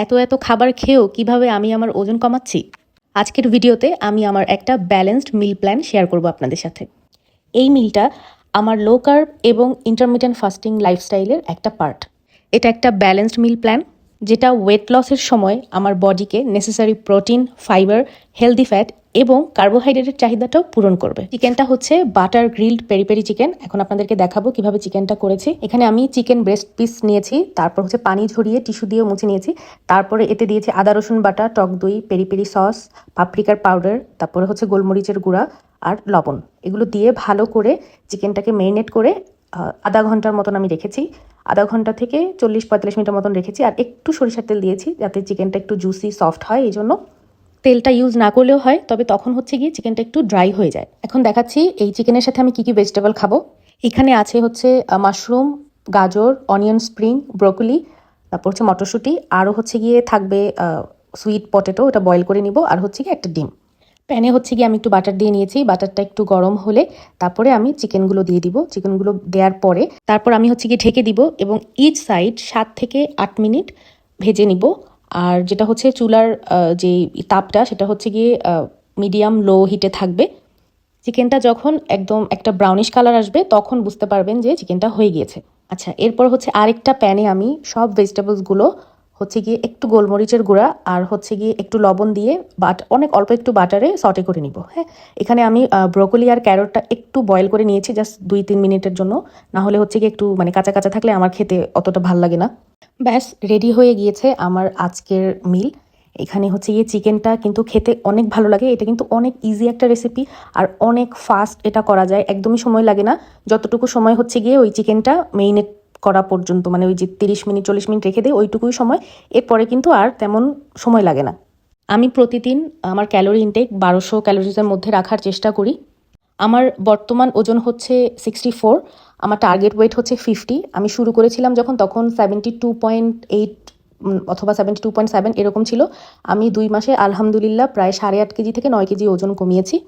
এত এত খাবার খেয়েও কিভাবে আমি আমার ওজন কমাচ্ছি। আজকের ভিডিওতে আমি আমার একটা ব্যালেন্সড মিল প্ল্যান শেয়ার করব আপনাদের সাথে। এই মিলটা আমার লো কার্ব এবং ইন্টারমিটেন্ট ফাস্টিং লাইফস্টাইলের একটা পার্ট। এটা একটা ব্যালেন্সড মিল প্ল্যান যেটা ওয়েট লসের সময় আমার বডিকে necessary protein, fibre, healthy fat এবং কার্বোহাইড্রেটের চাহিদাটাও পূরণ করবে। চিকেনটা হচ্ছে butter grilled peri peri chicken. এখন আপনাদেরকে দেখাবো কিভাবে চিকেনটা করেছি। এখানে আমি চিকেন ব্রেস্ট পিস নিয়েছি, তারপর হচ্ছে পানি ঝরিয়ে টিস্যু দিয়ে মুছে নিয়েছি। তারপরে এতে দিয়েছি আদা রসুন বাটা, টক দই, পেরি পেরি সস, পাপরিকার পাউডার, তারপরে হচ্ছে গোলমরিচের গুঁড়া আর লবণ। এগুলো দিয়ে ভালো করে চিকেনটাকে ম্যারিনেট করে আধা ঘন্টার মতন আমি রেখেছি। আধা ঘন্টা থেকে 40-45 মিনিটের মতন রেখেছি। আর একটু সরিষার তেল দিয়েছি যাতে চিকেনটা একটু জুসি সফট হয়। এই জন্য তেলটা ইউজ না করলেও হয়, তবে তখন হচ্ছে গিয়ে চিকেনটা একটু ড্রাই হয়ে যায়। এখন দেখাচ্ছি এই চিকেনের সাথে আমি কি কি ভেজিটেবল খাবো। এখানে আছে হচ্ছে মাশরুম, গাজর, অনিয়ন স্প্রিং, ব্রোকলি, তারপর হচ্ছে মটরশুঁটি, আরও হচ্ছে গিয়ে থাকবে সুইট পটেটো, ওটা বয়েল করে নিব, আর হচ্ছে গিয়ে একটা ডিম। প্যানে হচ্ছে গিয়ে আমি একটু বাটার দিয়ে নিয়েছি। বাটারটা একটু গরম হলে তারপরে আমি চিকেনগুলো দিয়ে দিব। চিকেনগুলো দেওয়ার পরে তারপর আমি হচ্ছে গিয়ে ঢেকে দিব এবং ইচ সাইড 7 থেকে 8 মিনিট ভেজে নিব। আর যেটা হচ্ছে চুলার যে তাপটা সেটা হচ্ছে গিয়ে মিডিয়াম লো হিটে থাকবে। চিকেনটা যখন একদম একটা ব্রাউনিশ কালার আসবে তখন বুঝতে পারবেন যে চিকেনটা হয়ে গিয়েছে। আচ্ছা, এরপর হচ্ছে আরেকটা প্যানে আমি সব ভেজিটেবলসগুলো হচ্ছে গিয়ে একটু গোলমরিচের গুঁড়া আর হচ্ছে গিয়ে একটু লবণ দিয়ে অনেক অল্প একটু বাটারে সটে করে নিব। হ্যাঁ, এখানে আমি ব্রোকলি আর ক্যারটটা একটু বয়েল করে নিয়েছি জাস্ট 2-3 মিনিটের জন্য। না হলে হচ্ছে গিয়ে একটু মানে কাঁচা কাঁচা থাকলে আমার খেতে অতটা ভাল লাগে না। ব্যাস রেডি হয়ে গিয়েছে আমার আজকের মিল। এখানে হচ্ছে গিয়ে চিকেনটা কিন্তু খেতে অনেক ভালো লাগে। এটা কিন্তু অনেক ইজি একটা রেসিপি আর অনেক ফাস্ট এটা করা যায়, একদমই সময় লাগে না। যতটুকু সময় হচ্ছে গিয়ে ওই চিকেনটা মেরিনেট করা পর্যন্ত, মানে ওই যে 30 মিনিট 40 মিনিট রেখে দেয় ওইটুকুই সময়, এরপরে কিন্তু আর তেমন সময় লাগে না। আমি প্রতিদিন আমার ক্যালোরি ইনটেক 1200 ক্যালোরিজের মধ্যে রাখার চেষ্টা করি। আমার বর্তমান ওজন হচ্ছে 64, আমার টার্গেট ওয়েট হচ্ছে 50। আমি শুরু করেছিলাম যখন তখন 72.8 অথবা 72.7 এরকম ছিল। আমি 2 মাসে আলহামদুলিল্লাহ প্রায় 8.5 কেজি থেকে 9 কেজি ওজন কমিয়েছি।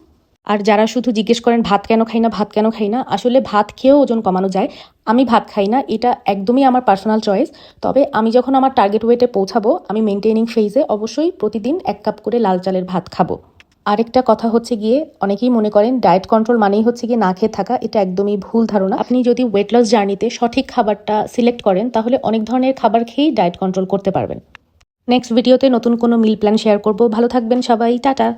আর যারা শুধু জিজ্ঞেস করেন ভাত কেন খাই না, ভাত কেন খাই না, আসলে ভাত খেয়েও ওজন কমানো যায়। আমি ভাত খাই না, এটা একদমই আমার পার্সোনাল চয়েস। তবে আমি যখন আমার টার্গেট ওয়েটে পৌঁছাবো, আমি মেনটেনিং ফেজে অবশ্যই প্রতিদিন 1 কাপ করে লাল চালের ভাত খাবো। আরেকটা কথা হচ্ছে গিয়ে অনেকেই মনে করেন ডায়েট কন্ট্রোল মানেই হচ্ছে গিয়ে না খেয়ে থাকা। এটা একদমই ভুল ধারণা। আপনি যদি ওয়েট লস জার্নিতে সঠিক খাবারটা সিলেক্ট করেন তাহলে অনেক ধরনের খাবার খেয়েই ডায়েট কন্ট্রোল করতে পারবেন। নেক্সট ভিডিওতে নতুন কোনো মিল প্ল্যান শেয়ার করব। ভালো থাকবেন সবাই, টাটা।